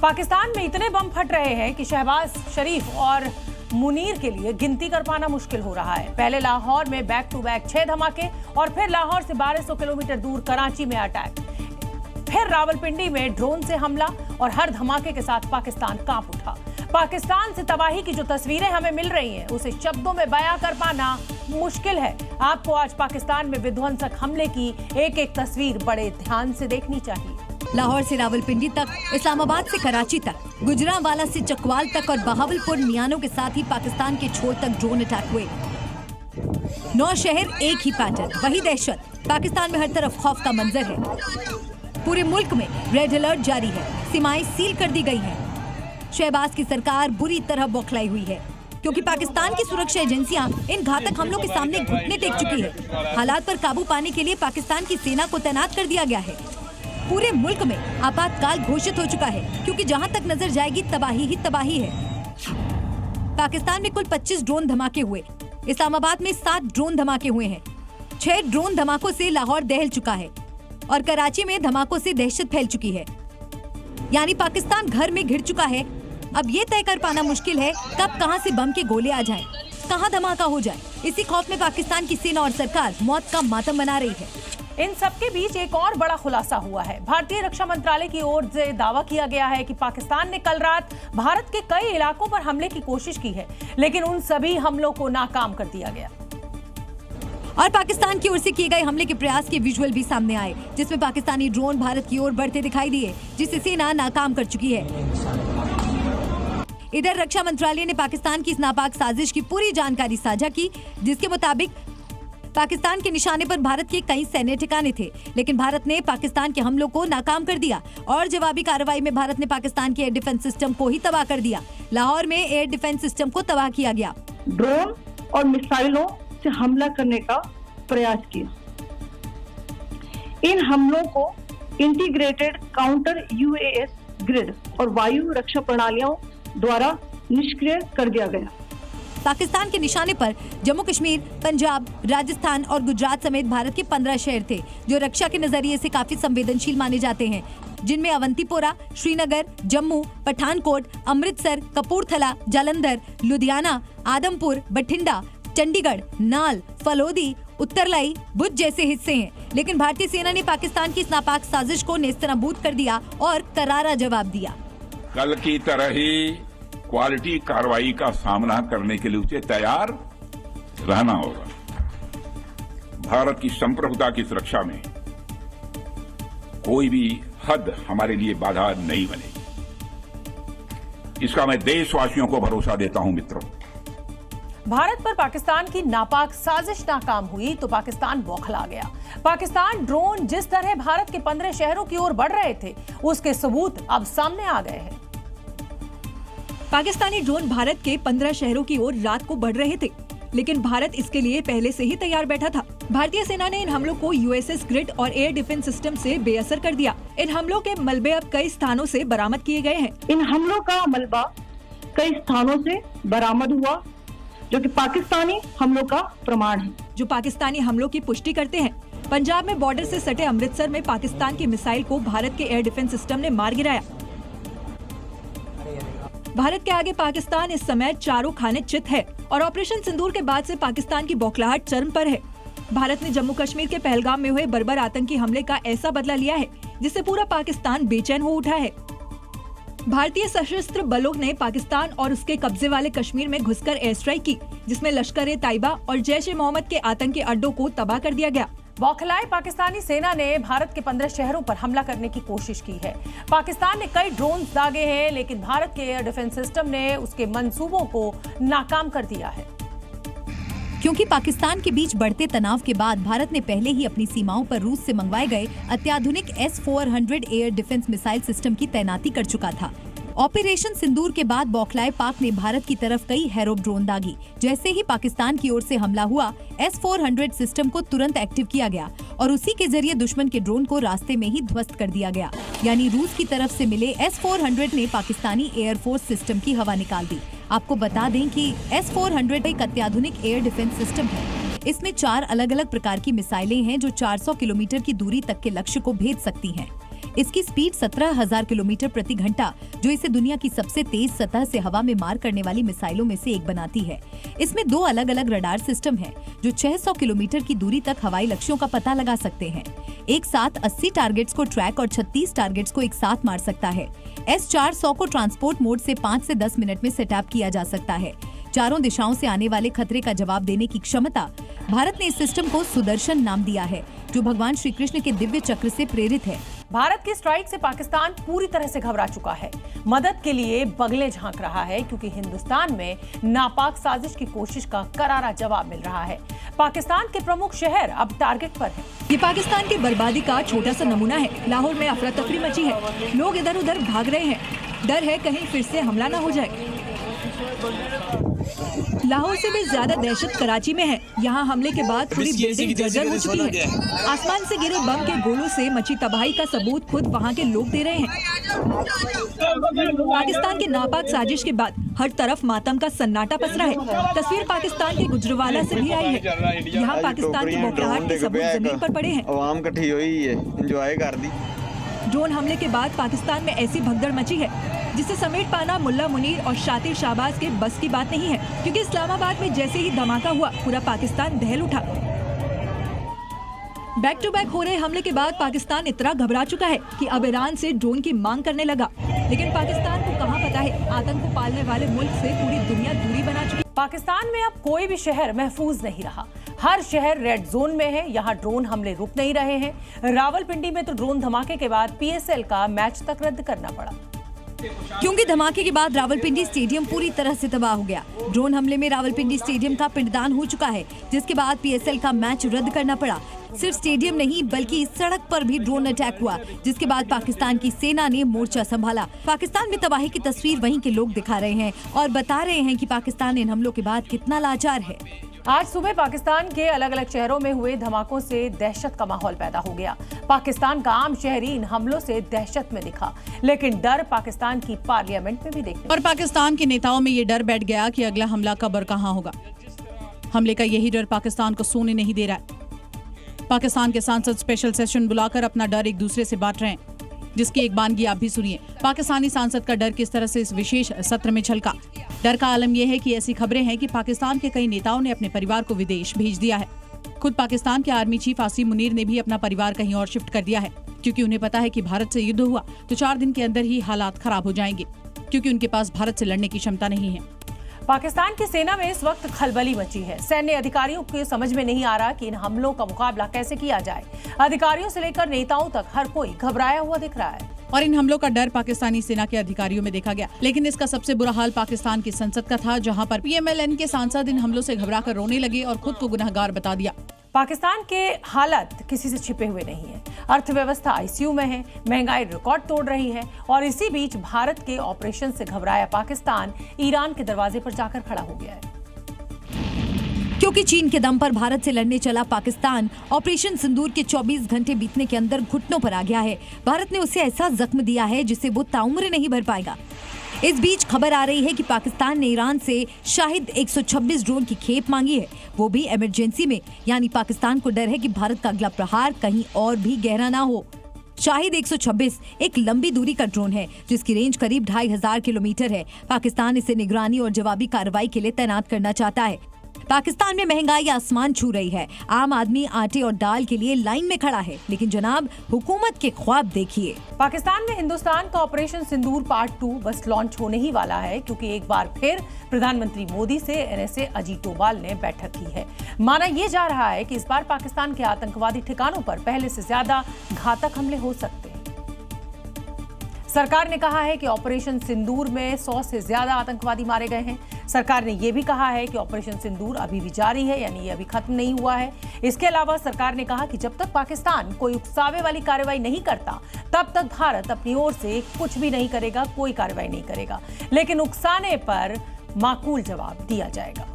पाकिस्तान में इतने बम फट रहे हैं कि शहबाज शरीफ और मुनीर के लिए गिनती कर पाना मुश्किल हो रहा है। पहले लाहौर में बैक टू बैक 6 धमाके और फिर लाहौर से 1200 किलोमीटर दूर कराची में अटैक, फिर रावलपिंडी में ड्रोन से हमला और हर धमाके के साथ पाकिस्तान कांप उठा। पाकिस्तान से तबाही की जो तस्वीरें हमें मिल रही हैं उसे शब्दों में बयां कर पाना मुश्किल है। आपको आज पाकिस्तान में विध्वंसक हमले की एक एक तस्वीर बड़े ध्यान से देखनी चाहिए। लाहौर से रावलपिंडी तक, इस्लामाबाद से कराची तक, गुजरांवाला से चकवाल तक और बहावलपुर मियानों के साथ ही पाकिस्तान के छोर तक ड्रोन अटैक हुए। 9 शहर, एक ही पैटर्न, वही दहशत। पाकिस्तान में हर तरफ खौफ का मंजर है। पूरे मुल्क में रेड अलर्ट जारी है, सीमाएं सील कर दी गई हैं। शहबाज की सरकार बुरी तरह बौखलाई हुई है क्योंकि पाकिस्तान की सुरक्षा एजेंसियां इन घातक हमलों के सामने घुटने टेक चुकी है। हालात पर काबू पाने के लिए पाकिस्तान की सेना को तैनात कर दिया गया है। पूरे मुल्क में आपातकाल घोषित हो चुका है क्योंकि जहां तक नजर जाएगी तबाही ही तबाही है। पाकिस्तान में कुल 25 ड्रोन धमाके हुए। इस्लामाबाद में 7 ड्रोन धमाके हुए हैं। 6 ड्रोन धमाकों से लाहौर दहल चुका है और कराची में धमाकों से दहशत फैल चुकी है। यानी पाकिस्तान घर में घिर चुका है। अब ये तय कर पाना मुश्किल है कब कहां से बम के गोले आ जाएं, कहां धमाका हो जाए। इसी खौफ में पाकिस्तान की सेना और सरकार मौत का मातम मना रही है। इन सबके बीच एक और बड़ा खुलासा हुआ है। भारतीय रक्षा मंत्रालय की ओर से दावा किया गया है कि पाकिस्तान ने कल रात भारत के कई इलाकों पर हमले की कोशिश की है, लेकिन उन सभी हमलों को नाकाम कर दिया गया। और पाकिस्तान की ओर से किए गए हमले के प्रयास के विजुअल भी सामने आए, जिसमें पाकिस्तानी ड्रोन भारत की ओर बढ़ते दिखाई दिए, जिसे सेना नाकाम कर चुकी है। इधर रक्षा मंत्रालय ने पाकिस्तान की इस नापाक साजिश की पूरी जानकारी साझा की, जिसके मुताबिक पाकिस्तान के निशाने पर भारत के कई सैन्य ठिकाने थे, लेकिन भारत ने पाकिस्तान के हमलों को नाकाम कर दिया और जवाबी कार्रवाई में भारत ने पाकिस्तान के एयर डिफेंस सिस्टम को ही तबाह कर दिया। लाहौर में एयर डिफेंस सिस्टम को तबाह किया गया। ड्रोन और मिसाइलों से हमला करने का प्रयास किया। इन हमलों को इंटीग्रेटेड काउंटर यूएस ग्रिड और वायु रक्षा प्रणालियों द्वारा निष्क्रिय कर दिया गया। पाकिस्तान के निशाने पर जम्मू कश्मीर, पंजाब, राजस्थान और गुजरात समेत भारत के 15 शहर थे जो रक्षा के नजरिए से काफी संवेदनशील माने जाते हैं, जिनमें अवंतीपोरा, श्रीनगर, जम्मू, पठानकोट, अमृतसर, कपूरथला, जालंधर, लुधियाना, आदमपुर, बठिंडा, चंडीगढ़, नाल, फलोदी, उत्तरलाई, भुज जैसे हिस्से हैं। लेकिन भारतीय सेना ने पाकिस्तान की इस नापाक साजिश को नेस्तनाबूद कर दिया और करारा जवाब दिया। कल की तरह ही क्वालिटी कार्रवाई का सामना करने के लिए उसे तैयार रहना होगा। भारत की संप्रभुता की सुरक्षा में कोई भी हद हमारे लिए बाधा नहीं बनेगी, इसका मैं देशवासियों को भरोसा देता हूं। मित्रों, भारत पर पाकिस्तान की नापाक साजिश नाकाम हुई तो पाकिस्तान बौखला गया। पाकिस्तान ड्रोन जिस तरह भारत के 15 शहरों की ओर बढ़ रहे थे, उसके सबूत अब सामने आ गए हैं। पाकिस्तानी ड्रोन भारत के 15 शहरों की ओर रात को बढ़ रहे थे, लेकिन भारत इसके लिए पहले से ही तैयार बैठा था। भारतीय सेना ने इन हमलों को यूएसएस ग्रिड और एयर डिफेंस सिस्टम से बेअसर कर दिया। इन हमलों के मलबे अब कई स्थानों से बरामद किए गए हैं। इन हमलों का मलबा कई स्थानों से बरामद हुआ, जो कि पाकिस्तानी हमलों का प्रमाण है, जो पाकिस्तानी हमलों की पुष्टि करते हैं। पंजाब में बॉर्डर से सटे अमृतसर में पाकिस्तान की मिसाइल को भारत के एयर डिफेंस सिस्टम ने मार गिराया। भारत के आगे पाकिस्तान इस समय चारों खाने चित है और ऑपरेशन सिंदूर के बाद से पाकिस्तान की बौखलाहट चरम पर है। भारत ने जम्मू कश्मीर के पहलगाम में हुए बर्बर आतंकी हमले का ऐसा बदला लिया है जिससे पूरा पाकिस्तान बेचैन हो उठा है। भारतीय सशस्त्र बलों ने पाकिस्तान और उसके कब्जे वाले कश्मीर में घुसकर एयर स्ट्राइक की, जिसमें लश्कर-ए-तैयबा और जैश-ए-मोहम्मद के आतंकी अड्डों को तबाह कर दिया गया। बौखलाए पाकिस्तानी सेना ने भारत के 15 शहरों पर हमला करने की कोशिश की है। पाकिस्तान ने कई ड्रोन दागे हैं, लेकिन भारत के एयर डिफेंस सिस्टम ने उसके मंसूबों को नाकाम कर दिया है। क्योंकि पाकिस्तान के बीच बढ़ते तनाव के बाद भारत ने पहले ही अपनी सीमाओं पर रूस से मंगवाए गए अत्याधुनिक S-400 air defence missile system की तैनाती कर चुका था। ऑपरेशन सिंदूर के बाद बौखलाए पाक ने भारत की तरफ कई हैरोप ड्रोन दागी। जैसे ही पाकिस्तान की ओर से हमला हुआ, S-400 सिस्टम को तुरंत एक्टिव किया गया और उसी के जरिए दुश्मन के ड्रोन को रास्ते में ही ध्वस्त कर दिया गया। यानी रूस की तरफ से मिले S-400 ने पाकिस्तानी एयरफोर्स सिस्टम की हवा निकाल दी। आपको बता दें कि S-400 एक अत्याधुनिक एयर डिफेंस सिस्टम है। इसमें 4 अलग अलग प्रकार की मिसाइलें हैं जो 400 किलोमीटर की दूरी तक के लक्ष्य को भेद सकती हैं। इसकी स्पीड 17,000 किलोमीटर प्रति घंटा, जो इसे दुनिया की सबसे तेज सतह से हवा में मार करने वाली मिसाइलों में से एक बनाती है। इसमें 2 अलग अलग रडार सिस्टम हैं, जो 600 किलोमीटर की दूरी तक हवाई लक्ष्यों का पता लगा सकते हैं। एक साथ 80 टारगेट्स को ट्रैक और 36 टारगेट्स को एक साथ मार सकता है। S-400 को ट्रांसपोर्ट मोड से 5 से 10 मिनट में सेटअप किया जा सकता है। चारों दिशाओं से आने वाले खतरे का जवाब देने की क्षमता। भारत ने इस सिस्टम को सुदर्शन नाम दिया है, जो भगवान श्री कृष्ण के दिव्य चक्र से प्रेरित है। भारत की स्ट्राइक से पाकिस्तान पूरी तरह से घबरा चुका है। मदद के लिए बगले झांक रहा है, क्योंकि हिंदुस्तान में नापाक साजिश की कोशिश का करारा जवाब मिल रहा है। पाकिस्तान के प्रमुख शहर अब टारगेट पर हैं। ये पाकिस्तान की बर्बादी का छोटा सा नमूना है। लाहौर में अफरा तफरी मची है, लोग इधर उधर भाग रहे हैं। डर है कहीं फिर से हमला न हो जाए। लाहौर से भी ज्यादा दहशत कराची में है। यहाँ हमले के बाद पूरी बिल्डिंग जर्जर हो चुकी है। आसमान से गिरे बम के गोलों से मची तबाही का सबूत खुद वहाँ के लोग दे रहे हैं। पाकिस्तान के नापाक साजिश के बाद हर तरफ मातम का सन्नाटा पसरा है। तस्वीर पाकिस्तान के गुजरवाला से भी आई है। यहाँ पाकिस्तान की बौखलाहट के सबूत जमीन पर पड़े हैं। आवाम इकट्ठी हुई है, एंजॉय कर दी। ड्रोन हमले के बाद पाकिस्तान में ऐसी भगदड़ मची है जिसे समेट पाना मुल्ला मुनीर और शातिर शाहबाज के बस की बात नहीं है, क्योंकि इस्लामाबाद में जैसे ही धमाका हुआ पूरा पाकिस्तान दहल उठा। बैक टू बैक हो रहे हमले के बाद पाकिस्तान इतना घबरा चुका है कि अब ईरान से ड्रोन की मांग करने लगा। लेकिन पाकिस्तान को कहां पता है, आतंक को पालने वाले मुल्क से पूरी दुनिया दूरी बना चुकी। पाकिस्तान में अब कोई भी शहर महफूज नहीं रहा। हर शहर रेड जोन में है। यहाँ ड्रोन हमले रुक नहीं रहे हैं। रावलपिंडी में तो ड्रोन धमाके के बाद PSL का मैच तक रद्द करना पड़ा, क्योंकि धमाके के बाद रावलपिंडी स्टेडियम पूरी तरह से तबाह हो गया। ड्रोन हमले में रावलपिंडी स्टेडियम का पिंडदान हो चुका है, जिसके बाद PSL का मैच रद्द करना पड़ा। सिर्फ स्टेडियम नहीं बल्कि इस सड़क पर भी ड्रोन अटैक हुआ, जिसके बाद पाकिस्तान की सेना ने मोर्चा संभाला। पाकिस्तान में तबाही की तस्वीर वहीं के लोग दिखा रहे हैं और बता रहे हैं कि पाकिस्तान इन हमलों के बाद कितना लाचार है। आज सुबह पाकिस्तान के अलग अलग शहरों में हुए धमाकों से दहशत का माहौल पैदा हो गया। पाकिस्तान का आम शहरी इन हमलों से दहशत में दिखा, लेकिन डर पाकिस्तान की पार्लियामेंट में भी देखने। और पाकिस्तान के नेताओं में ये डर बैठ गया कि अगला हमला कब और कहां होगा। हमले का यही डर पाकिस्तान को सोने नहीं दे रहा है। पाकिस्तान के सांसद स्पेशल सेशन बुलाकर अपना डर एक दूसरे से बांट रहे हैं, जिसकी एक बानगी आप भी सुनिए। पाकिस्तानी सांसद का डर किस तरह से इस विशेष सत्र में झलका। डर का आलम यह है कि ऐसी खबरें हैं कि पाकिस्तान के कई नेताओं ने अपने परिवार को विदेश भेज दिया है। खुद पाकिस्तान के आर्मी चीफ आसिम मुनीर ने भी अपना परिवार कहीं और शिफ्ट कर दिया है, क्योंकि उन्हें पता है कि भारत से युद्ध हुआ तो 4 दिन के अंदर ही हालात खराब हो जाएंगे, क्योंकि उनके पास भारत से लड़ने की क्षमता नहीं है। पाकिस्तान की सेना में इस वक्त खलबली मची है। सैन्य अधिकारियों को समझ में नहीं आ रहा कि इन हमलों का मुकाबला कैसे किया जाए। अधिकारियों से लेकर नेताओं तक हर कोई घबराया हुआ दिख रहा है। और इन हमलों का डर पाकिस्तानी सेना के अधिकारियों में देखा गया। लेकिन इसका सबसे बुरा हाल पाकिस्तान की संसद का था, जहां पर PMLN के सांसद इन हमलों से घबराकर रोने लगे और खुद को गुनहगार बता दिया। पाकिस्तान के हालात किसी से छिपे हुए नहीं है। अर्थव्यवस्था ICU में है, महंगाई रिकॉर्ड तोड़ रही है, और इसी बीच भारत के ऑपरेशन से घबराया पाकिस्तान ईरान के दरवाजे पर जाकर खड़ा हो गया है। क्योंकि चीन के दम पर भारत से लड़ने चला पाकिस्तान ऑपरेशन सिंदूर के 24 घंटे बीतने के अंदर घुटनों पर आ गया है। भारत ने उसे ऐसा जख्म दिया है जिसे वो ताउम्र नहीं भर पाएगा। इस बीच खबर आ रही है कि पाकिस्तान ने ईरान से शाहिद 126 ड्रोन की खेप मांगी है, वो भी इमरजेंसी में। यानी पाकिस्तान को डर है कि भारत का अगला प्रहार कहीं और भी गहरा ना हो। शाहिद 126 एक लंबी दूरी का ड्रोन है, जिसकी रेंज करीब 2500 किलोमीटर है। पाकिस्तान इसे निगरानी और जवाबी कार्रवाई के लिए तैनात करना चाहता है। पाकिस्तान में महंगाई आसमान छू रही है। आम आदमी आटे और दाल के लिए लाइन में खड़ा है, लेकिन जनाब हुकूमत के ख्वाब देखिए। पाकिस्तान में हिंदुस्तान का ऑपरेशन सिंदूर पार्ट 2 बस लॉन्च होने ही वाला है, क्योंकि एक बार फिर प्रधानमंत्री मोदी से NSA अजीत डोभाल ने बैठक की है। माना यह जा रहा है कि इस बार पाकिस्तान के आतंकवादी ठिकानों पर पहले से ज्यादा घातक हमले हो सकते हैं। सरकार ने कहा है कि ऑपरेशन सिंदूर में 100 से ज्यादा आतंकवादी मारे गए हैं। सरकार ने यह भी कहा है कि ऑपरेशन सिंदूर अभी भी जारी है, यानी ये अभी खत्म नहीं हुआ है। इसके अलावा सरकार ने कहा कि जब तक पाकिस्तान कोई उकसावे वाली कार्रवाई नहीं करता, तब तक भारत अपनी ओर से कुछ भी नहीं करेगा, कोई कार्रवाई नहीं करेगा, लेकिन उकसाने पर माकूल जवाब दिया जाएगा।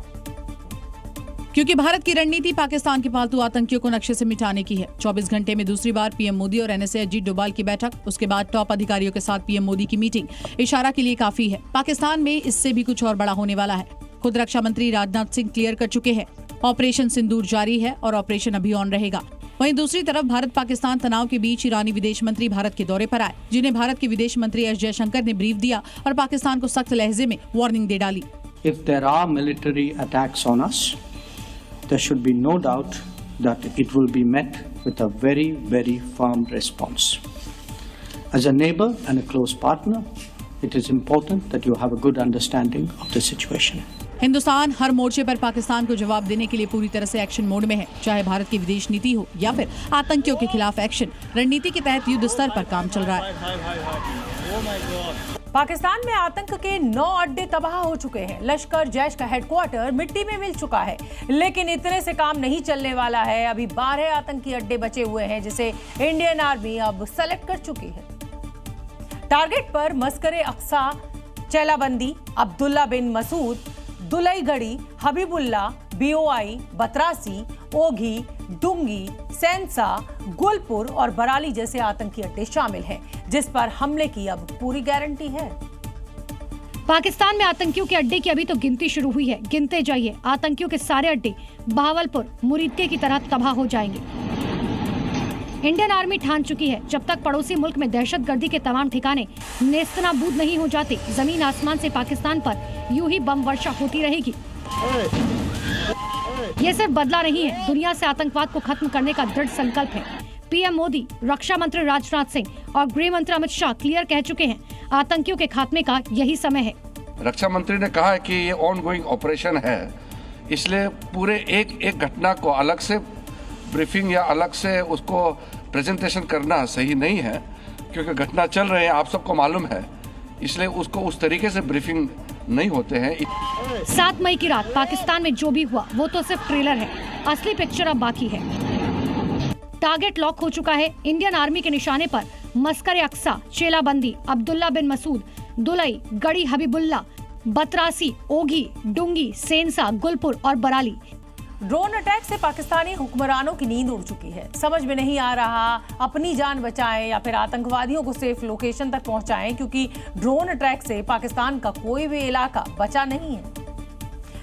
क्योंकि भारत की रणनीति पाकिस्तान के पालतू आतंकियों को नक्शे से मिटाने की है। 24 घंटे में दूसरी बार PM मोदी और NSA अजीत डोभाल की बैठक, उसके बाद टॉप अधिकारियों के साथ PM मोदी की मीटिंग इशारा के लिए काफी है। पाकिस्तान में इससे भी कुछ और बड़ा होने वाला है। खुद रक्षा मंत्री राजनाथ सिंह क्लियर कर चुके हैं, ऑपरेशन सिंदूर जारी है और ऑपरेशन अभी ऑन रहेगा। वहीं दूसरी तरफ भारत पाकिस्तान तनाव के बीच ईरानी विदेश मंत्री भारत के दौरे पर आए, जिन्हें भारत के विदेश मंत्री एस जयशंकर ने ब्रीफ दिया और पाकिस्तान को सख्त लहजे में वार्निंग दे डाली। If there are military attacks on us, there should be no doubt that it will be met with a very, very firm response. As a neighbor and a close partner, it is important that you have a good understanding of the situation. Hindustan हर मोर्चे पर पाकिस्तान को जवाब देने के लिए पूरी तरह से एक्शन मोड में है, चाहे भारत की विदेश नीति हो या फिर आतंकियों के खिलाफ एक्शन। रणनीति के तहत युद्ध स्तर पर काम चल रहा है। पाकिस्तान में आतंक के 9 अड्डे तबाह हो चुके हैं। लश्कर जैश का हेडक्वार्टर मिट्टी में मिल चुका है, लेकिन इतने से काम नहीं चलने वाला है। अभी 12 आतंकी अड्डे बचे हुए हैं, जिसे इंडियन आर्मी अब सेलेक्ट कर चुकी है। टारगेट पर मस्करे अक्सा, चेलाबंदी, अब्दुल्ला बिन मसूद, दुलईगढ़ी, हबीबुल्ला, बीओआई, बतरासी, ओघी, डुंगी, सेंसा, गुलपुर और बराली जैसे आतंकी अड्डे शामिल हैं, जिस पर हमले की अब पूरी गारंटी है। पाकिस्तान में आतंकियों के अड्डे की अभी तो गिनती शुरू हुई है। गिनते जाइए, आतंकियों के सारे अड्डे बहावलपुर, मुरीदके की तरह तबाह हो जाएंगे। इंडियन आर्मी ठान चुकी है, जब तक पड़ोसी मुल्क में दहशतगर्दी के तमाम ठिकाने नेस्तनाबूद नहीं हो जाते, जमीन आसमान से पाकिस्तान पर यूं ही बम वर्षा होती रहेगी। ये सिर्फ बदला नहीं है, दुनिया से आतंकवाद को खत्म करने का दृढ़ संकल्प है। पीएम मोदी, रक्षा मंत्री राजनाथ सिंह और गृह मंत्री अमित शाह क्लियर कह चुके हैं, आतंकियों के खात्मे का यही समय है। रक्षा मंत्री ने कहा है कि ये ऑनगोइंग ऑपरेशन है, इसलिए पूरे एक घटना को अलग से ब्रीफिंग या अलग से उसको प्रेजेंटेशन करना सही नहीं है, क्योंकि घटना चल रहे हैं, आप सबको मालूम है, इसलिए उसको उस तरीके से ब्रीफिंग नहीं होते हैं। 7 मई की रात पाकिस्तान में जो भी हुआ वो तो सिर्फ ट्रेलर है, असली पिक्चर अब बाकी है। टारगेट लॉक हो चुका है। इंडियन आर्मी के निशाने पर मस्करे अक्सा, चेलाबंदी, अब्दुल्ला बिन मसूद, दुलई, गढ़ी, हबीबुल्ला, बतरासी, ओघी, डुंगी, सेंसा, गुलपुर और बराली। ड्रोन अटैक से पाकिस्तानी हुक्मरानों की नींद उड़ चुकी है। समझ में नहीं आ रहा अपनी जान बचाएं या फिर आतंकवादियों को सेफ लोकेशन तक पहुंचाएं, क्योंकि ड्रोन अटैक से पाकिस्तान का कोई भी इलाका बचा नहीं है।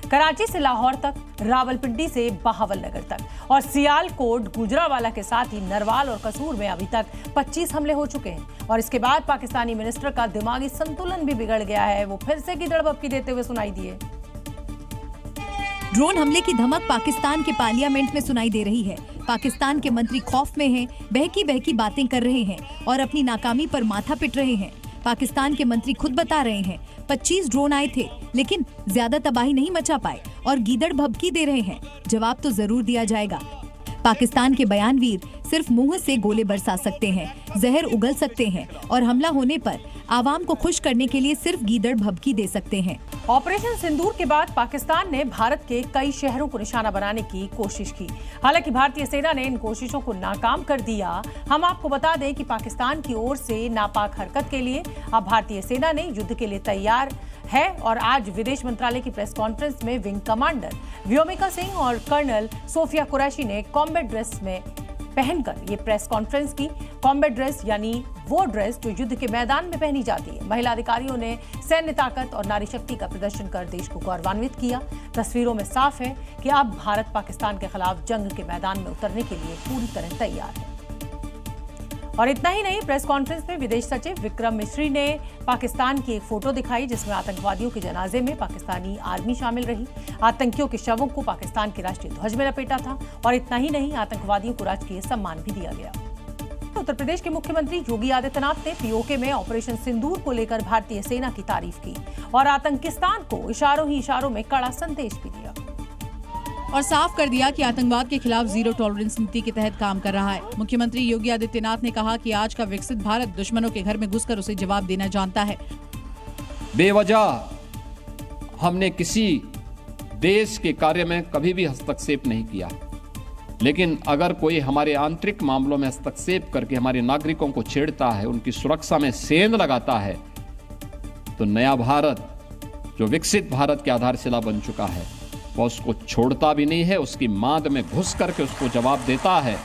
कराची से लाहौर तक, रावलपिंडी से बहावलनगर तक और सियालकोट, गुजरांवाला के साथ ही नरवाल और कसूर में अभी तक 25 हमले हो चुके हैं। और इसके बाद पाकिस्तानी मिनिस्टर का दिमागी संतुलन भी बिगड़ गया है, वो फिर से गिदड़ बप्पी देते हुए सुनाई दिए। ड्रोन हमले की धमक पाकिस्तान के पार्लियामेंट में सुनाई दे रही है। पाकिस्तान के मंत्री खौफ में हैं, बहकी बहकी बातें कर रहे हैं और अपनी नाकामी पर माथा पिट रहे हैं। पाकिस्तान के मंत्री खुद बता रहे हैं 25 ड्रोन आए थे, लेकिन ज्यादा तबाही नहीं मचा पाए और गीदड़ भभकी दे रहे हैं। जवाब तो जरूर दिया जाएगा। पाकिस्तान के बयानवीर सिर्फ मुंह से गोले बरसा सकते हैं, जहर उगल सकते हैं और हमला होने पर आवाम को खुश करने के लिए सिर्फ गीदड़ भभकी दे सकते हैं। ऑपरेशन सिंदूर के बाद पाकिस्तान ने भारत के कई शहरों को निशाना बनाने की कोशिश की। हालांकि भारतीय सेना ने इन कोशिशों को नाकाम कर दिया। हम आपको बता दें कि पाकिस्तान की ओर से नापाक हरकत के लिए अब भारतीय सेना ने युद्ध के लिए तैयार है। और आज विदेश मंत्रालय की प्रेस कॉन्फ्रेंस में विंग कमांडर व्योमिका सिंह और कर्नल सोफिया कुरैशी ने कॉम्बैट ड्रेस में पहनकर ये प्रेस कॉन्फ्रेंस की। कॉम्बैट ड्रेस यानी वो ड्रेस जो युद्ध के मैदान में पहनी जाती है। महिला अधिकारियों ने सैन्य ताकत और नारी शक्ति का प्रदर्शन कर देश को गौरवान्वित किया। तस्वीरों में साफ है कि अब भारत पाकिस्तान के खिलाफ जंग के मैदान में उतरने के लिए पूरी तरह तैयार है। और इतना ही नहीं, प्रेस कॉन्फ्रेंस में विदेश सचिव विक्रम मिश्री ने पाकिस्तान की एक फोटो दिखाई, जिसमें आतंकवादियों के जनाजे में पाकिस्तानी आर्मी शामिल रही। आतंकियों के शवों को पाकिस्तान के राष्ट्रीय ध्वज में लपेटा था। और इतना ही नहीं, आतंकवादियों को राजकीय सम्मान भी दिया गया। उत्तर प्रदेश के मुख्यमंत्री योगी आदित्यनाथ ने पीओके में ऑपरेशन सिंदूर को लेकर भारतीय सेना की तारीफ की और आतंकिस्तान को इशारों ही इशारों में कड़ा संदेश भी दिया और साफ कर दिया कि आतंकवाद के खिलाफ जीरो टॉलरेंस नीति के तहत काम कर रहा है। मुख्यमंत्री योगी आदित्यनाथ ने कहा कि आज का विकसित भारत दुश्मनों के घर में घुसकर उसे जवाब देना जानता है। बेवजह हमने किसी देश के कार्य में कभी भी हस्तक्षेप नहीं किया, लेकिन अगर कोई हमारे आंतरिक मामलों में हस्तक्षेप करके हमारे नागरिकों को छेड़ता है, उनकी सुरक्षा में सेंध लगाता है, तो नया भारत जो विकसित भारत की आधारशिला बन चुका है वह उसको छोड़ता भी नहीं है, उसकी मांद में घुस करके उसको जवाब देता है।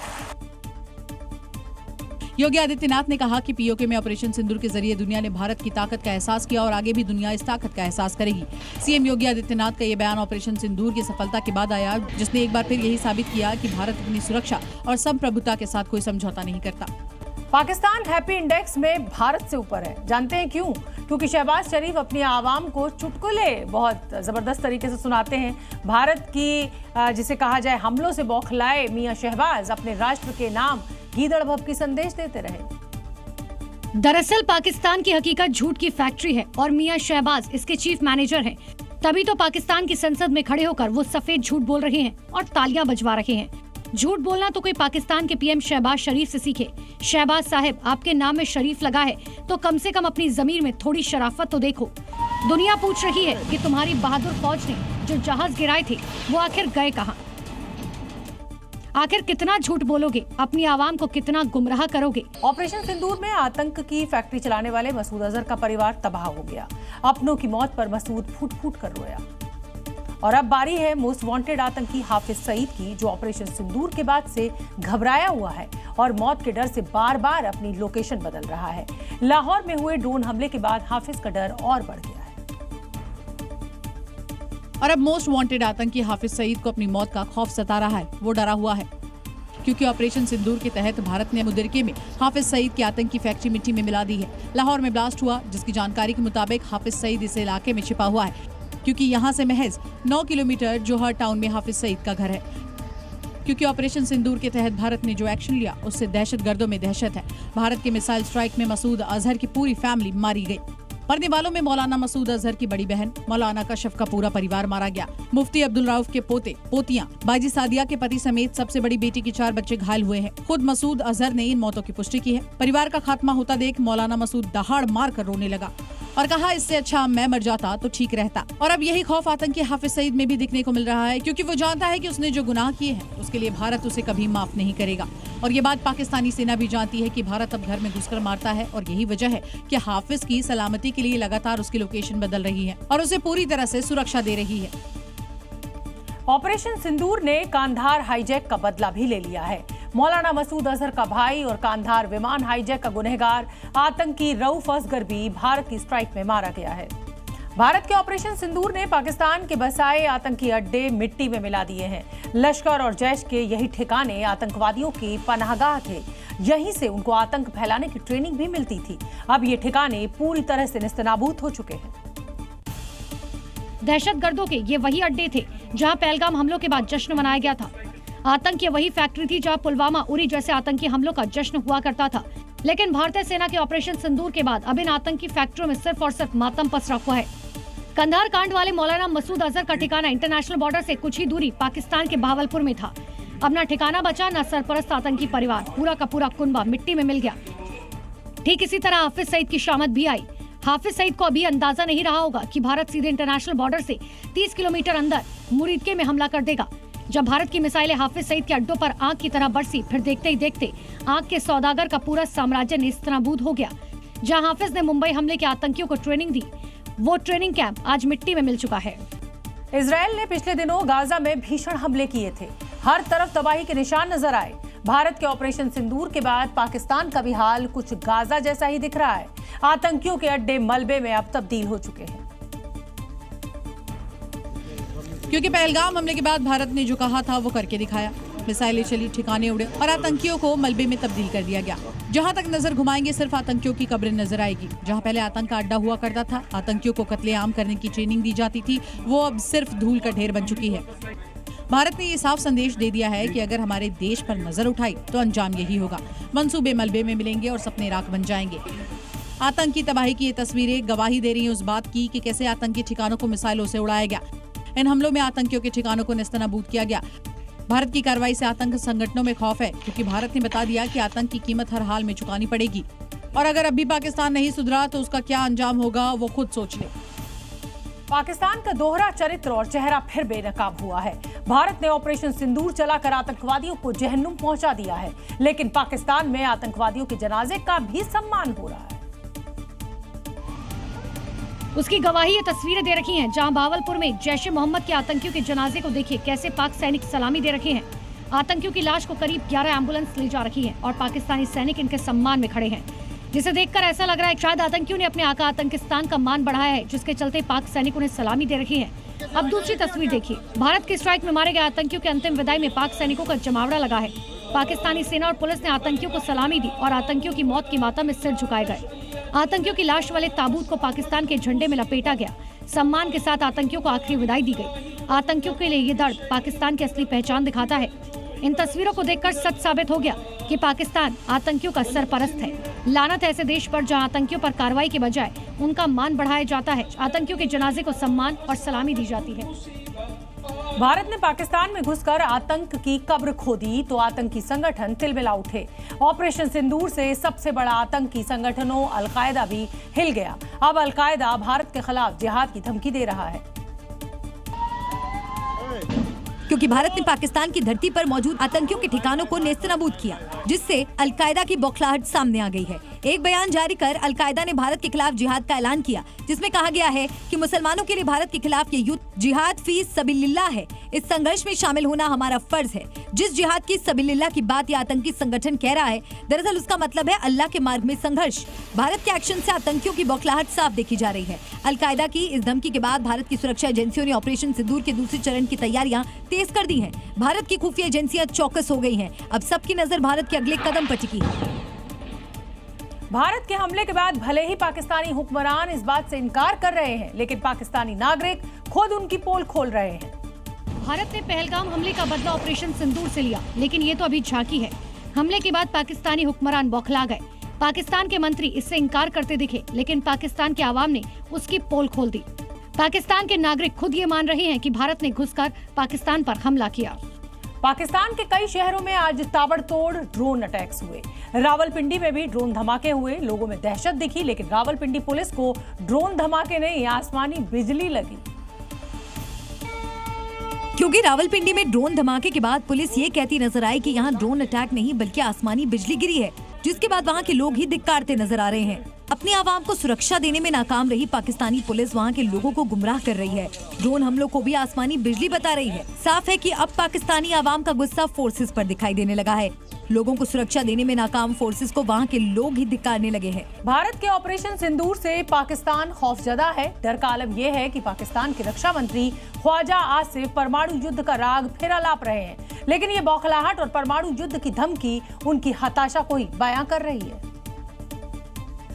योगी आदित्यनाथ ने कहा कि पीओके में ऑपरेशन सिंदूर के जरिए दुनिया ने भारत की ताकत का एहसास किया और आगे भी दुनिया इस ताकत का एहसास करेगी। सीएम योगी आदित्यनाथ का ये बयान ऑपरेशन सिंदूर की सफलता के बाद आया, जिसने एक बार फिर यही साबित किया कि भारत अपनी सुरक्षा और संप्रभुता के साथ कोई समझौता नहीं करता। पाकिस्तान हैप्पी इंडेक्स में भारत से ऊपर है। जानते हैं क्यों? क्योंकि शहबाज शरीफ अपनी आवाम को चुटकुले बहुत जबरदस्त तरीके से सुनाते हैं। भारत की जिसे कहा जाए हमलों से बौखलाए मियां शहबाज अपने राष्ट्र के नाम गीदड़ भभकी संदेश देते रहे। दरअसल पाकिस्तान की हकीकत झूठ की फैक्ट्री है और मियां शहबाज इसके चीफ मैनेजर हैं। तभी तो पाकिस्तान की संसद में खड़े होकर वो सफेद झूठ बोल रहे हैं और तालियां बजवा रहे हैं। झूठ बोलना तो कोई पाकिस्तान के पीएम शहबाज शरीफ से सीखे। शहबाज साहब, आपके नाम में शरीफ लगा है तो कम से कम अपनी जमीर में थोड़ी शराफत तो देखो। दुनिया पूछ रही है कि तुम्हारी बहादुर फौज ने जो जहाज गिराए थे वो आखिर गए कहाँ? आखिर कितना झूठ बोलोगे? अपनी आवाम को कितना गुमराह करोगे? ऑपरेशन सिंदूर में आतंक की फैक्ट्री चलाने वाले मसूद अजहर का परिवार तबाह हो गया। अपनों की मौत पर मसूद फूट फूट कर रोया। और अब बारी है मोस्ट वांटेड आतंकी हाफिज सईद की, जो ऑपरेशन सिंदूर के बाद से घबराया हुआ है और मौत के डर से बार बार अपनी लोकेशन बदल रहा है। लाहौर में हुए ड्रोन हमले के बाद हाफिज का डर और बढ़ गया है। और अब मोस्ट वांटेड आतंकी हाफिज सईद को अपनी मौत का खौफ सता रहा है। वो डरा हुआ है क्योंकि ऑपरेशन सिंदूर के तहत भारत ने मुदरिके में हाफिज सईद की आतंकी फैक्ट्री मिट्टी में मिला दी है। लाहौर में ब्लास्ट हुआ, जिसकी जानकारी के मुताबिक हाफिज सईद इस इलाके में छिपा हुआ है, क्योंकि यहाँ से महज 9 किलोमीटर जोहर टाउन में हाफिज सईद का घर है। क्योंकि ऑपरेशन सिंदूर के तहत भारत ने जो एक्शन लिया उससे दहशतगर्दों में दहशत है। भारत के मिसाइल स्ट्राइक में मसूद अजहर की पूरी फैमिली मारी गई। मरने वालों में मौलाना मसूद अजहर की बड़ी बहन मौलाना कशफ का पूरा परिवार मारा गया। मुफ्ती अब्दुल रऊफ के पोते पोतियां, बाजी सादिया के पति समेत सबसे बड़ी बेटी के 4 बच्चे घायल हुए हैं। खुद मसूद अजहर ने इन मौतों की पुष्टि की है। परिवार का खात्मा होता देख मौलाना मसूद दहाड़ मार कर रोने लगा और कहा, इससे अच्छा मैं मर जाता तो ठीक रहता। और अब यही खौफ आतंकी हाफिज सईद में भी दिखने को मिल रहा है, क्योंकि वो जानता है कि उसने जो गुनाह किए हैं उसके लिए भारत उसे कभी माफ नहीं करेगा। और ये बात पाकिस्तानी सेना भी जानती है कि भारत अब घर में घुसकर मारता है, और यही वजह है कि हाफिज की सलामती के लिए लगातार उसकी लोकेशन बदल रही है और उसे पूरी तरह से सुरक्षा दे रही है। ऑपरेशन सिंदूर ने कांधार हाईजैक का बदला भी ले लिया है। मौलाना मसूद अजहर का भाई और कांधार विमान हाईजैक का गुनहगार आतंकी रऊफ असगर भी भारत की स्ट्राइक में मारा गया है। भारत के ऑपरेशन सिंदूर ने पाकिस्तान के बसाए आतंकी अड्डे मिट्टी में मिला दिए हैं। लश्कर और जैश के यही ठिकाने आतंकवादियों की पनाहगाह थे। यहीं से उनको आतंक फैलाने की ट्रेनिंग भी मिलती थी। अब ये ठिकाने पूरी तरह से नेस्तनाबूद हो चुके हैं। दहशतगर्दों के ये वही अड्डे थे जहां पहलगाम हमलों के बाद जश्न मनाया गया था। आतंक की वही फैक्ट्री थी जहां पुलवामा, उरी जैसे आतंकी हमलों का जश्न हुआ करता था। लेकिन भारतीय सेना के ऑपरेशन सिंदूर के बाद अब इन आतंकी फैक्ट्रियों में सिर्फ और सिर्फ मातम पसरा हुआ है। कंधार कांड वाले मौलाना मसूद अजहर का ठिकाना इंटरनेशनल बॉर्डर से कुछ ही दूरी पाकिस्तान के बहावलपुर में था। अब न ठिकाना बचा, न सरपरस्त आतंकी परिवार, पूरा का पूरा कुनबा मिट्टी में मिल गया। ठीक इसी तरह हाफिज सईद की शामत भी आई। हाफिज सईद को अभी अंदाजा नहीं रहा होगा कि भारत सीधे इंटरनेशनल बॉर्डर से 30 किलोमीटर अंदर मुरीदके में हमला कर देगा। जब भारत की मिसाइलें हाफिज सईद के अड्डों पर आग की तरह बरसी, फिर देखते ही देखते आग के सौदागर का पूरा साम्राज्य नेस्तनाबूद हो गया। जहां हाफिज ने मुंबई हमले के आतंकियों को ट्रेनिंग दी, वो ट्रेनिंग कैंप आज मिट्टी में मिल चुका है। इजराइल ने पिछले दिनों गाजा में भीषण हमले किए थे। हर तरफ तबाही के निशान नजर आए। भारत के ऑपरेशन सिंदूर के बाद पाकिस्तान का भी हाल कुछ गाजा जैसा ही दिख रहा है। आतंकियों के अड्डे मलबे में अब तब्दील हो चुके हैं। क्योंकि पहलगाम हमले के बाद भारत ने जो कहा था वो करके दिखाया। मिसाइलें चली, ठिकाने उड़े और आतंकियों को मलबे में तब्दील कर दिया गया। जहां तक नजर घुमाएंगे सिर्फ आतंकियों की कब्रें नजर आएगी। जहां पहले आतंक का अड्डा हुआ करता था, आतंकियों को कत्लेआम करने की ट्रेनिंग दी जाती थी, वो अब सिर्फ धूल का ढेर बन चुकी है। भारत ने ये साफ संदेश दे दिया है कि अगर हमारे देश पर नजर उठाई तो अंजाम यही होगा। मंसूबे मलबे में मिलेंगे और सपने राख बन जाएंगे। आतंकी तबाही की ये तस्वीरें गवाही दे रही हैं उस बात की कि कैसे आतंकी ठिकानों को मिसाइलों से उड़ाया गया। इन हमलों में आतंकियों के ठिकानों को नेस्तनाबूद किया गया। भारत की कार्रवाई से आतंक संगठनों में खौफ है, क्योंकि भारत ने बता दिया कि आतंक की कीमत हर हाल में चुकानी पड़ेगी। और अगर अभी पाकिस्तान नहीं सुधरा तो उसका क्या अंजाम होगा वो खुद सोच ले। पाकिस्तान का दोहरा चरित्र और चेहरा फिर बेनकाब हुआ है। भारत ने ऑपरेशन सिंदूर चलाकर आतंकवादियों को जहन्नुम पहुंचा दिया है, लेकिन पाकिस्तान में आतंकवादियों के जनाजे का भी सम्मान हो रहा है। उसकी गवाही ये तस्वीरें दे रखी हैं, जहां भावलपुर में जैश-ए-मोहम्मद के आतंकियों के जनाजे को देखिए कैसे पाक सैनिक सलामी दे रखे हैं। आतंकियों की लाश को करीब 11 एम्बुलेंस ले जा रही है और पाकिस्तानी सैनिक इनके सम्मान में खड़े हैं, जिसे देखकर ऐसा लग रहा है शायद आतंकियों ने अपने आका आतंकिस्तान का मान बढ़ाया है, जिसके चलते पाक सैनिक उन्हें सलामी दे रही है। अब दूसरी तस्वीर देखिए। भारत की स्ट्राइक में मारे गए आतंकियों के अंतिम विदाई में पाक सैनिकों का जमावड़ा लगा है। पाकिस्तानी सेना और पुलिस ने आतंकियों को सलामी दी और आतंकियों की मौत की मातम में सिर झुकाए गए। आतंकियों की लाश वाले ताबूत को पाकिस्तान के झंडे में लपेटा गया। सम्मान के साथ आतंकियों को आखिरी विदाई दी गई। आतंकियों के लिए ये दर्द पाकिस्तान की असली पहचान दिखाता है। इन तस्वीरों को देखकर सच साबित हो गया कि पाकिस्तान आतंकियों का सरपरस्त है। लानत ऐसे देश पर जहां आतंकियों पर कार्रवाई के बजाय उनका मान बढ़ाया जाता है, आतंकियों के जनाजे को सम्मान और सलामी दी जाती है। भारत ने पाकिस्तान में घुसकर आतंक की कब्र खोदी तो आतंकी संगठन तिलमिला उठे। ऑपरेशन सिंदूर से सबसे बड़ा आतंकी संगठनों अलकायदा भी हिल गया। अब अलकायदा भारत के खिलाफ जिहाद की धमकी दे रहा है, क्योंकि भारत ने पाकिस्तान की धरती पर मौजूद आतंकियों के ठिकानों को नेस्तनाबूद किया, जिससे अलकायदा की बौखलाहट सामने आ गई है। एक बयान जारी कर अलकायदा ने भारत के खिलाफ जिहाद का ऐलान किया, जिसमें कहा गया है कि मुसलमानों के लिए भारत के खिलाफ ये युद्ध जिहाद फी सबीलिल्लाह है। इस संघर्ष में शामिल होना हमारा फर्ज है। जिस जिहाद की सबीलिल्लाह की बात ये आतंकी संगठन कह रहा है, दरअसल उसका मतलब है अल्लाह के मार्ग में संघर्ष। भारत के एक्शन से आतंकियों की बौखलाहट साफ देखी जा रही है। अलकायदा की इस धमकी के बाद भारत की सुरक्षा एजेंसियों ने ऑपरेशन सिंदूर के दूसरे चरण की तैयारियां तेज कर दी हैं। भारत की खुफिया एजेंसियां चौकस हो गई हैं। अब सबकी नजर भारत के अगले कदम पर टिकी है। भारत के हमले के बाद भले ही पाकिस्तानी हुक्मरान इस बात से इनकार कर रहे हैं, लेकिन पाकिस्तानी नागरिक खुद उनकी पोल खोल रहे हैं। भारत ने पहलगाम हमले का बदला ऑपरेशन सिंदूर से लिया, लेकिन ये तो अभी झांकी है। हमले के बाद पाकिस्तानी हुक्मरान बौखला गए। पाकिस्तान के मंत्री इससे इनकार करते दिखे, लेकिन पाकिस्तान के आवाम ने उसकी पोल खोल दी। पाकिस्तान के नागरिक खुद ये मान रहे हैं कि भारत ने घुसकर पाकिस्तान पर हमला किया। पाकिस्तान के कई शहरों में आज ताबड़तोड़ ड्रोन अटैक्स हुए। रावलपिंडी में भी ड्रोन धमाके हुए। लोगों में दहशत दिखी, लेकिन रावलपिंडी पुलिस को ड्रोन धमाके नहीं, आसमानी बिजली लगी। क्योंकि रावलपिंडी में ड्रोन धमाके के बाद पुलिस ये कहती नजर आई कि यहाँ ड्रोन अटैक नहीं बल्कि आसमानी बिजली गिरी है, जिसके बाद वहाँ के लोग ही धिक्कारते नजर आ रहे हैं। अपनी आवाम को सुरक्षा देने में नाकाम रही पाकिस्तानी पुलिस वहाँ के लोगों को गुमराह कर रही है। ड्रोन हमलों को भी आसमानी बिजली बता रही है। साफ है कि अब पाकिस्तानी आवाम का गुस्सा फोर्सेस पर दिखाई देने लगा है। लोगों को सुरक्षा देने में नाकाम फोर्सेस को वहाँ के लोग ही धिक्कारने लगे हैं। भारत के ऑपरेशन सिंदूर से पाकिस्तान खौफजदा है। डर का आलम यह है कि पाकिस्तान के रक्षा मंत्री ख्वाजा आसिफ परमाणु युद्ध का राग फिर अलाप रहे हैं, लेकिन ये बौखलाहट और परमाणु युद्ध की धमकी उनकी हताशा को ही बयां कर रही है।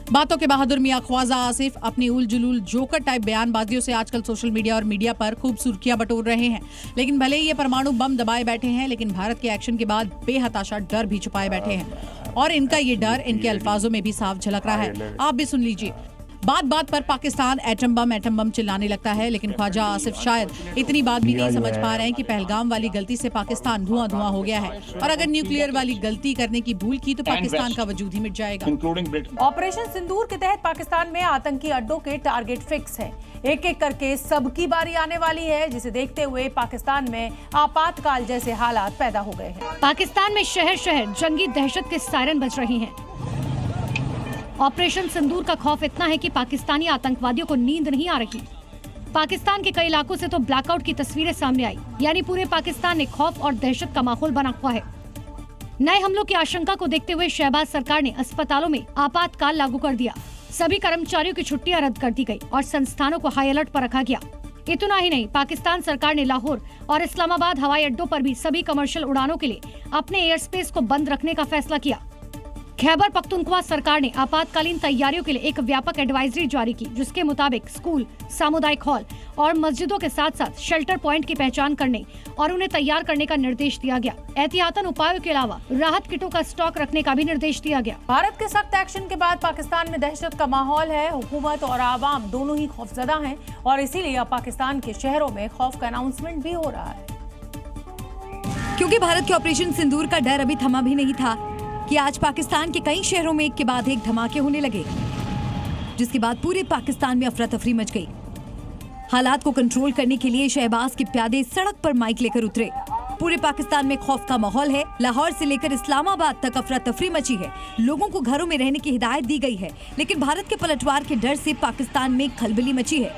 बातों के बहादुर मियां ख्वाजा आसिफ अपनी उल जुलूल जोकर टाइप बयानबाजियों से आजकल सोशल मीडिया और मीडिया पर खूब सुर्खियां बटोर रहे हैं। लेकिन भले ही ये परमाणु बम दबाए बैठे हैं, लेकिन भारत के एक्शन के बाद बेहताशा डर भी छुपाए बैठे हैं और इनका ये डर इनके अल्फाजों में भी साफ झलक रहा है। आप भी सुन लीजिए। बात बात पर पाकिस्तान एटम बम चिल्लाने लगता है, लेकिन ख्वाजा आसिफ शायद इतनी बात भी नहीं समझ पा रहे हैं कि पहलगाम वाली गलती से पाकिस्तान धुआं धुआं हो गया है और अगर न्यूक्लियर वाली गलती करने की भूल की तो पाकिस्तान का वजूद ही मिट जाएगा। ऑपरेशन सिंदूर के तहत पाकिस्तान में आतंकी अड्डों के टारगेट फिक्स है। एक एक करके सबकी बारी आने वाली है, जिसे देखते हुए पाकिस्तान में आपातकाल जैसे हालात पैदा हो गए हैं। पाकिस्तान में शहर शहर जंगी दहशत के सायरन बज रही हैं। ऑपरेशन सिंदूर का खौफ इतना है कि पाकिस्तानी आतंकवादियों को नींद नहीं आ रही। पाकिस्तान के कई इलाकों से तो ब्लैकआउट की तस्वीरें सामने आई, यानी पूरे पाकिस्तान में खौफ और दहशत का माहौल बना हुआ है। नए हमलों की आशंका को देखते हुए शहबाज सरकार ने अस्पतालों में आपातकाल लागू कर दिया। सभी कर्मचारियों की छुट्टियां रद्द कर दी गई और संस्थानों को हाई अलर्ट पर रखा गया। इतना ही नहीं, पाकिस्तान सरकार ने लाहौर और इस्लामाबाद हवाई अड्डों पर भी सभी कमर्शियल उड़ानों के लिए अपने एयर स्पेस को बंद रखने का फैसला किया। खैबर पख्तूनख्वा सरकार ने आपातकालीन तैयारियों के लिए एक व्यापक एडवाइजरी जारी की, जिसके मुताबिक स्कूल, सामुदायिक हॉल और मस्जिदों के साथ साथ शेल्टर पॉइंट की पहचान करने और उन्हें तैयार करने का निर्देश दिया गया। एहतियातन उपायों के अलावा राहत किटों का स्टॉक रखने का भी निर्देश दिया गया। भारत के सख्त एक्शन के बाद पाकिस्तान में दहशत का माहौल है। हुकूमत और आवाम दोनों ही खौफजदा हैं और इसीलिए अब पाकिस्तान के शहरों में खौफ का अनाउंसमेंट भी हो रहा है। क्योंकि भारत के ऑपरेशन सिंदूर का डर अभी थमा भी नहीं था कि आज पाकिस्तान के कई शहरों में एक के बाद एक धमाके होने लगे, जिसके बाद पूरे पाकिस्तान में अफरा तफरी मच गई। हालात को कंट्रोल करने के लिए शहबाज के प्यादे सड़क पर माइक लेकर उतरे। पूरे पाकिस्तान में खौफ का माहौल है। लाहौर से लेकर इस्लामाबाद तक अफरा तफरी मची है। लोगों को घरों में रहने की हिदायत दी गई है, लेकिन भारत के पलटवार के डर से पाकिस्तान में खलबली मची है।